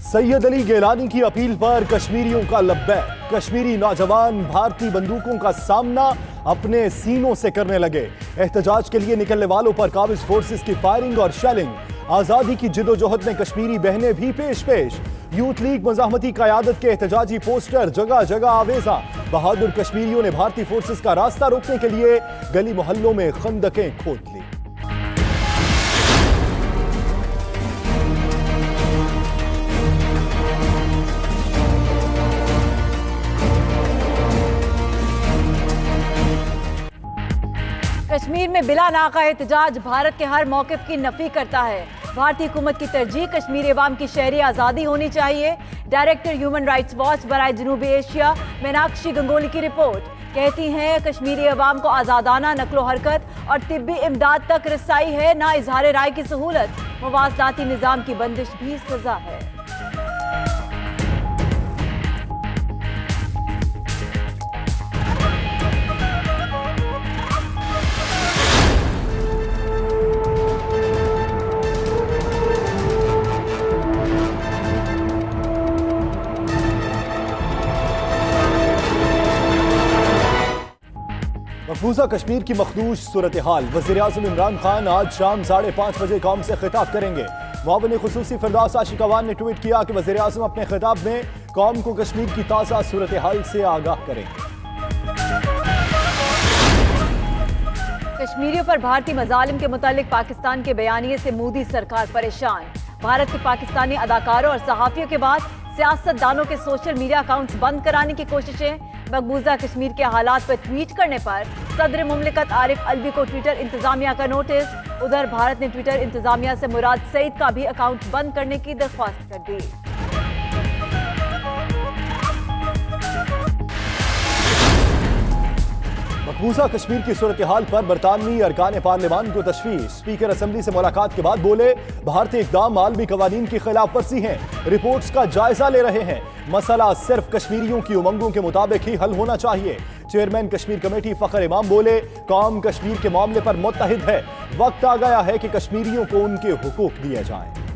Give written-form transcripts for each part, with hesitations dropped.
सैयद अली गिलानी की अपील पर कश्मीरियों का लब्बैक। कश्मीरी नौजवान भारतीय बंदूकों का सामना अपने सीनों से करने लगे। एहतजाज के लिए निकलने वालों पर काबिज फोर्सेस की फायरिंग और शेलिंग। आजादी की जिदोजहद में कश्मीरी बहनें भी पेश। यूथ लीग मज़ाहमती क़यादत के एहतजाजी पोस्टर जगह जगह आवेजा। बहादुर कश्मीरियों ने भारतीय फोर्सेस का रास्ता रोकने के लिए गली मोहल्लों में खंदकें खोद ली। कश्मीर में बिला नाका एहतजाज भारत के हर मौक़िफ़ की नफ़ी करता है। भारतीय हुकूमत की तरजीह कश्मीरी अवाम की शहरी आज़ादी होनी चाहिए। डायरेक्टर ह्यूमन राइट्स वॉच बराए जनूबी एशिया मीनाक्षी गंगोली की रिपोर्ट कहती हैं कश्मीरी अवाम को आज़ादाना नकलो हरकत और तिब्बी इमदाद तक रसाई है, ना इजहार राय की सहूलत। मवासलाती निज़ाम की बंदिश भी सज़ा है। मकबूजा कश्मीर की मखदूश सूरत हाल। वज़ीर-ए-आज़म इमरान खान आज शाम 5:30 बजे कौम से खिताब करेंगे। मुआविन खुसूसी फिरदौस आशिक अवान ने ट्वीट किया कि वज़ीर-ए-आज़म अपने खिताब में कौम को कश्मीर की ताज़ा सूरत हाल से आगाह करेंगे। कश्मीरियों पर भारतीय मजालिम के मुतालिक पाकिस्तान के बयानिए से मोदी सरकार परेशान। भारत के पाकिस्तानी अदाकारों और सहाफ़ियों के बाद सियासतदानों के सोशल मीडिया अकाउंट्स बंद कराने की कोशिशें। मकबूजा कश्मीर के हालात पर ट्वीट करने पर सदर मुमलिकत आरिफ अलवी को ट्विटर इंतजामिया का नोटिस। उधर भारत ने ट्विटर इंतजामिया से मुराद सईद का भी अकाउंट बंद करने की दरख्वास्त कर दी। मकबूजा कश्मीर की सूरत हाल पर बरतानवी अरकान पार्लियामान को तशवीश। स्पीकर असम्बली से मुलाकात के बाद बोले भारतीय इक़दाम आलमी कवानीन की खिलाफ वर्जी है। रिपोर्ट्स का जायजा ले रहे हैं। मसला सिर्फ कश्मीरियों की उमंगों के मुताबिक ही हल होना चाहिए। चेयरमैन कश्मीर कमेटी फ़खर इमाम बोले कौम कश्मीर के मामले पर मुत्तहिद है। वक्त आ गया है कि कश्मीरियों को उनके हुकूक दिए जाएं।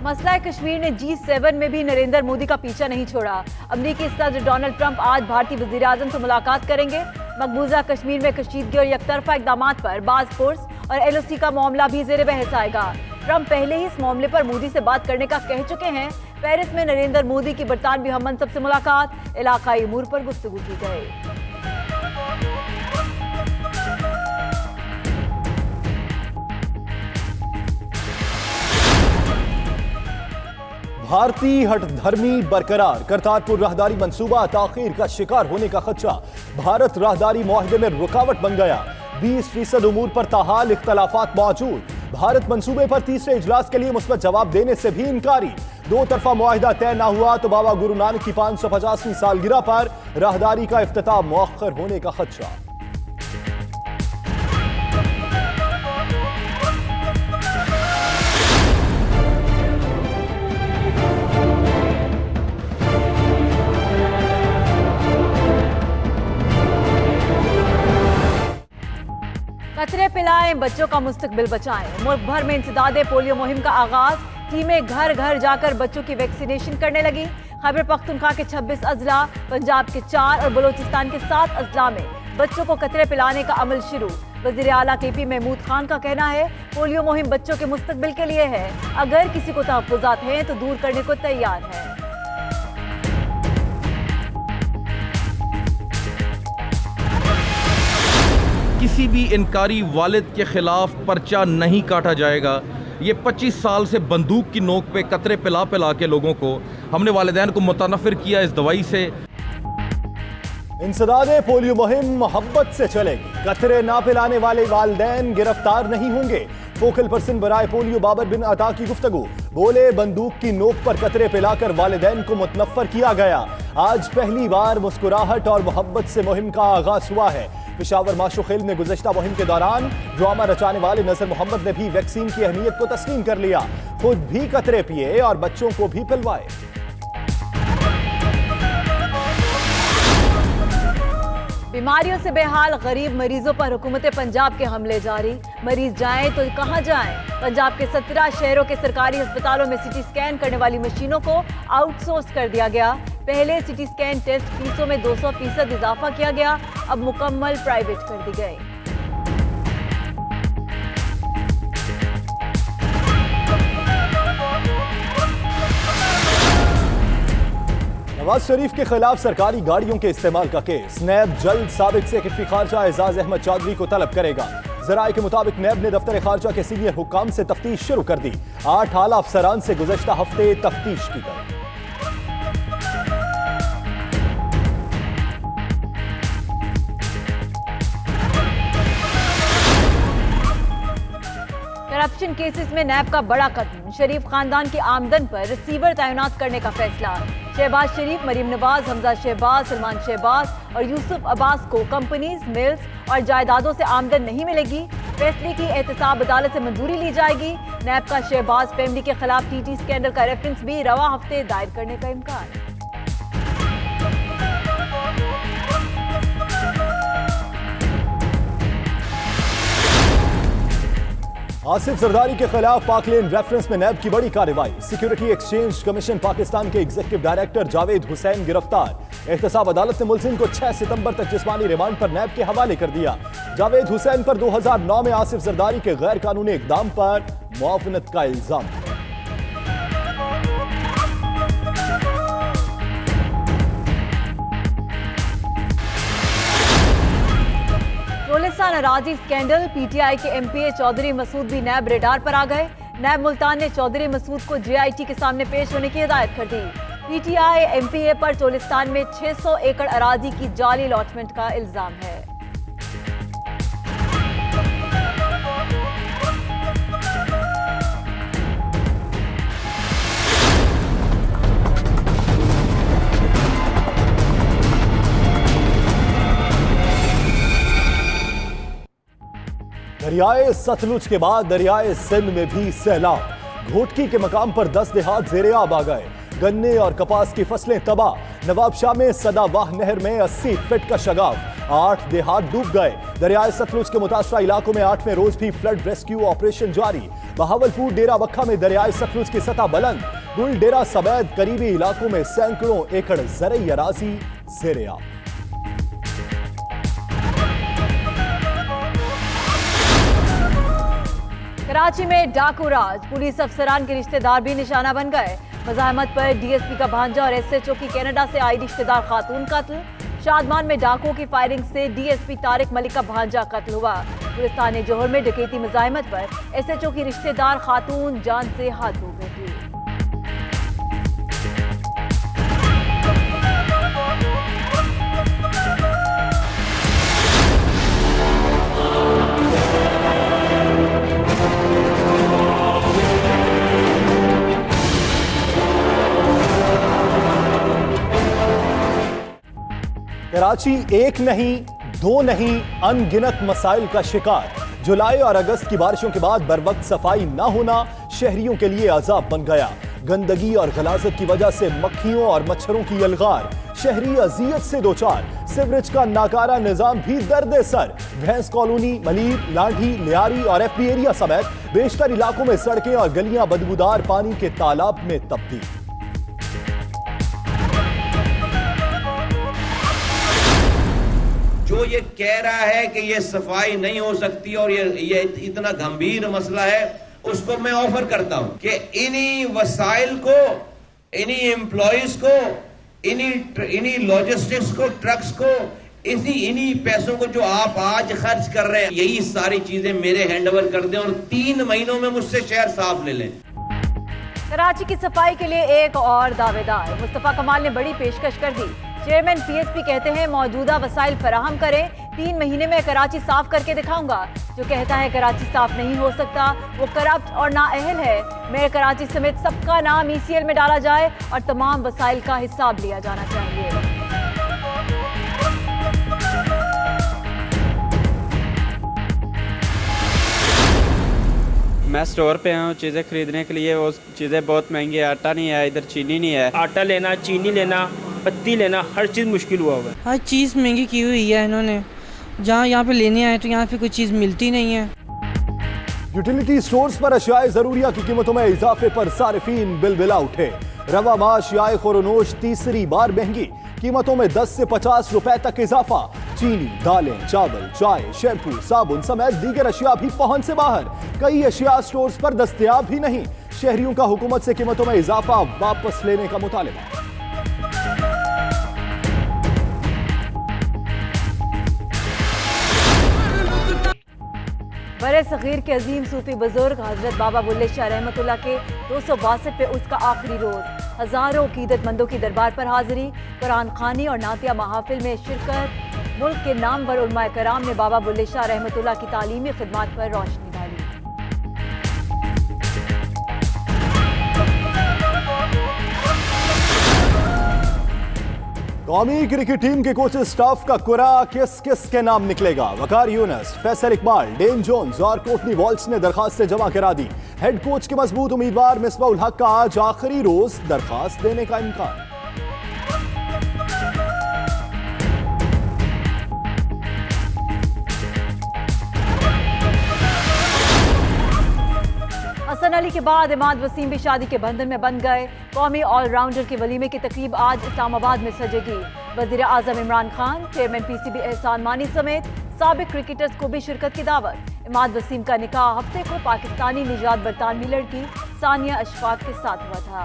मसला कश्मीर ने G7 में भी नरेंद्र मोदी का पीछा नहीं छोड़ा। अमरीकी सदर डोनाल्ड ट्रंप आज भारतीय वज़ीर आज़म से मुलाकात करेंगे। मकबूजा कश्मीर में कशीदगी और यकतरफा इक़दामात पर बाज़ फोर्स और LOC का मामला भी ज़ेर बहस आएगा। ट्रंप पहले ही इस मामले पर मोदी से बात करने का कह चुके हैं। पेरिस में नरेंद्र मोदी की बरतानवी हममंसब से मुलाकात, इलाकाई अमूर पर गुफ्तगू की गई। भारतीय हठधर्मी बरकरार। करतारपुर राहदारी मंसूबा ताखीर का शिकार होने का खदशा। भारत राहदारी मुआहदे में रुकावट बन गया। 20% उमूर पर ताहाल इख्तलाफात मौजूद। भारत मंसूबे पर तीसरे इजलास के लिए मुस्बत जवाब देने से भी इनकारी। दो तरफा मुआहिदा तय न हुआ तो बाबा गुरु नानक की 550वीं सालगिरह पर राहदारी का इफ्तिताह मुअख्खर होने का खदशा। कतरे पिलाएं, बच्चों का मुस्तकबिल बचाएं। मुल्क भर में इंसदादे पोलियो मुहिम का आगाज। टीमें घर घर जाकर बच्चों की वैक्सीनेशन करने लगी। खैबर पख्तूनख्वा के 26 अजला, पंजाब के 4 और बलोचिस्तान के 7 अजला में बच्चों को कतरे पिलाने का अमल शुरू। वज़ीर आला KP महमूद खान का कहना है पोलियो मुहिम बच्चों के मुस्तकबिल के लिए है। अगर किसी को तहफ़्फ़ुज़ात हैं तो दूर करने को तैयार है। किसी भी इनकारी वालिद के खिलाफ पर्चा नहीं काटा जाएगा। ये 25 साल से बंदूक की नोक पे कतरे पिला पिला के लोगों को हमने वालिदैन को मुतनफ़िर किया इस दवाई से। इंसदादे पोलियो मुहिम मोहब्बत से चलेगी। कतरे ना पिलाने वाले वालिदैन गिरफ्तार नहीं होंगे। फोकल पर्सन बराए पोलियो बाबर बिन अता की गुफ्तगू। बोले बंदूक की नोक पर कतरे पिलाकर वालिदैन को मुतनफ़्फ़र किया गया। आज पहली बार मुस्कुराहट और मोहब्बत से मुहिम का आगाज हुआ है। पेशावर माशुखिल में गुज़श्ता मुहिम के दौरान ड्रामा रचाने वाले नज़र मोहम्मद ने भी वैक्सीन की अहमियत को तस्लीम कर लिया। खुद भी कतरे पिए और बच्चों को भी पिलवाए। बीमारियों से बेहाल गरीब मरीजों पर हुकूमत पंजाब के हमले जारी। मरीज जाएं तो कहां जाएं? पंजाब के 17 शहरों के सरकारी अस्पतालों में सिटी स्कैन करने वाली मशीनों को आउटसोर्स कर दिया गया। पहले सिटी स्कैन टेस्ट फीसों में 200% इजाफा किया गया, अब मुकम्मल प्राइवेट कर दी गई। नवाज शरीफ के खिलाफ सरकारी गाड़ियों के इस्तेमाल का केस। नैब जल्द साबिक सेक्रेटरी खारजा एजाज अहमद चौधरी को तलब करेगा। जराये के मुताबिक नैब ने दफ्तर खारजा के सीनियर हुक्काम से तफ्तीश शुरू कर दी। 8 आला अफसरान से गुज़श्ता हफ्ते तफ्तीश की गई। करप्शन केसेस में नैब का बड़ा कदम। शरीफ खानदान की आमदन पर रिसीवर तैनात करने का फैसला। शहबाज शरीफ, मरीम नवाज, हमजा शहबाज, सलमान शहबाज और यूसुफ अब्बास को कंपनीज, मिल्स और जायदादों से आमदन नहीं मिलेगी। फैसले की एहतसाब अदालत से मंजूरी ली जाएगी। नैब का शहबाज फैमिली के खिलाफ टीटी स्कैंडल का रेफरेंस भी रवा हफ्ते दायर करने का इम्कान। आसिफ जरदारी के खिलाफ पाकलेन रेफरेंस में नैब की बड़ी कार्रवाई। सिक्योरिटी एक्सचेंज कमीशन पाकिस्तान के एग्जीक्यूटिव डायरेक्टर जावेद हुसैन गिरफ्तार। एहतसाब अदालत ने मुलजिम को 6 सितंबर तक जिस्मानी रिमांड पर नैब के हवाले कर दिया। जावेद हुसैन पर 2009 में आसिफ जरदारी के गैर कानूनी इकदाम पर मुआवनत का इल्जाम है। चोलिस्तान अराजी स्कैंडल। पीटीआई के एमपीए चौधरी मसूद भी नैब रेडार पर आ गए। नैब मुल्तान ने चौधरी मसूद को जेआईटी के सामने पेश होने की हिदायत कर दी। पीटीआई एमपीए पर चोलिस्तान में 600 एकड़ अराजी की जाली अलॉटमेंट का इल्जाम है। दरियाए सतलुज के बाद दरियाए सिंध में भी सैलाब। घोटकी के मकाम पर 10 देहात ज़ेरे-आब आ गए। गन्ने और कपास की फसलें तबाह। नवाबशाह में सदावाह नहर में 80 फीट का शगाफ। 8 देहात डूब गए। दरियाए सतलुज के मुतासरा इलाकों में 8वें रोज भी फ्लड रेस्क्यू ऑपरेशन जारी। बहावलपुर डेरा बक्खा में दरियाए सतलुज की सतह बुलंद। गुल डेरा समेत करीबी इलाकों में सैकड़ों एकड़ ज़रई अराजी ज़ेरे-आब। कराची में डाकू राज। पुलिस अफसरान के रिश्तेदार भी निशाना बन गए। मज़ाहमत पर डीएसपी का भांजा और एसएचओ की कनाडा से आई रिश्तेदार खातून कत्ल। शादमान में डाकुओं की फायरिंग से डीएसपी तारिक मलिक का भांजा कत्ल हुआ। पुलिस थाने जोहर में डकैती मज़ाहमत पर एसएचओ की रिश्तेदार खातून जान से हाथ धो बैठी। कराची एक नहीं, 2 नहीं, अनगिनत मसाइल का शिकार। जुलाई और अगस्त की बारिशों के बाद बरवक्त सफाई ना होना शहरियों के लिए अजाब बन गया। गंदगी और गलाजत की वजह से मक्खियों और मच्छरों की यलगार। शहरी अजियत से दो चार। सिवरेज का नाकारा निजाम भी दर्द सर। भैंस कॉलोनी, मलीर, लाठी, लियारी और एफबी एरिया समेत बेशतर इलाकों में सड़कें और गलियां बदबूदार पानी के तालाब में तब्दील। जो ये कह रहा है कि ये सफाई नहीं हो सकती और ये इतना गंभीर मसला है, उसको मैं ऑफर करता हूं कि इन्हीं वसाइल को, इन्हीं एम्प्लॉइज को, इन्हीं लॉजिस्टिक्स को, ट्रक्स को, इन्हीं पैसों को जो आप आज खर्च कर रहे हैं, यही सारी चीजें मेरे हैंडओवर कर दें और 3 महीनों में मुझसे शहर साफ ले लें। कराची की सफाई के लिए एक और दावेदार। मुस्तफा कमाल ने बड़ी पेशकश कर दी। चेयरमैन पीएसपी कहते हैं मौजूदा वसाइल फराहम करें, 3 महीने में कराची साफ करके दिखाऊंगा। जो कहता है कराची साफ नहीं हो सकता वो करप्ट और नाअहल है। मेयर कराची समेत सबका नाम ईसीएल में डाला जाए और तमाम वसाइल का हिसाब लिया जाना चाहिए। मैं स्टोर पे हूँ चीज़ें खरीदने के लिए। वो चीज़ें बहुत महंगी है। आटा नहीं है, इधर चीनी नहीं है। आटा लेना, चीनी लेना, पत्ती लेना हर चीज़ मुश्किल हुआ हुआ है। हर चीज़ महंगी की हुई है इन्होंने। जहाँ यहाँ पे लेने आए तो यहाँ पे कोई चीज़ मिलती नहीं है। यूटिलिटी स्टोर्स पर अशियाए जरूरिया की कीमतों में इजाफे पर सारिफीन बिलबिला उठे। रवा माश याय खुरनोश तीसरी बार महंगी, कीमतों में 10 से 50 रुपए तक इजाफा। चीनी, दालें, चावल, चाय, शैम्पू, साबुन समेत दीगर अशिया भी पहुंच से बाहर। कई अशिया स्टोर्स पर दस्तयाब ही नहीं। शहरियों का हुकूमत से कीमतों में इजाफा वापस लेने का मुतालिबा। बरे सगीर के अजीम सूफी बुजुर्ग हजरत बाबा बुल्ले शाह रहमतुल्लाह के 262 पे उसका आखिरी रोज। हजारों कीदतमंदों की दरबार पर हाजिरी, कुरान खानी और नातिया महाफिल में शिरकत। मुल्क के नामवर उलमाए कराम ने बाबा बुल्ले शाह रहमतुल्लाह की तालीमी खिदमत पर रोशनी डाली। कौमी क्रिकेट टीम के कोच स्टाफ का कुरा किस किस के नाम निकलेगा? वकार यूनुस, फैसल इकबाल, डेन जोन्स और कोटनी वॉल्श ने दरखास्तें जमा करा दी। हेड कोच के मजबूत उम्मीदवार मिसबाह उल हक का आज आखिरी रोज, दरखास्त देने का इम्कान। हसन अली के बाद इमाद वसीम भी शादी के बंधन में बन गए। कौमी ऑलराउंडर के वलीमे की तकरीब आज इस्लामाबाद में सजेगी। वजीर आजम इमरान खान, चेयरमैन पीसीबी एहसान मानी समेत साबिक क्रिकेटर्स को भी शिरकत की दावत। इमाद वसीम का निकाह हफ्ते को पाकिस्तानी निजात बरतानवी लड़की सानिया अशफाक के साथ हुआ था।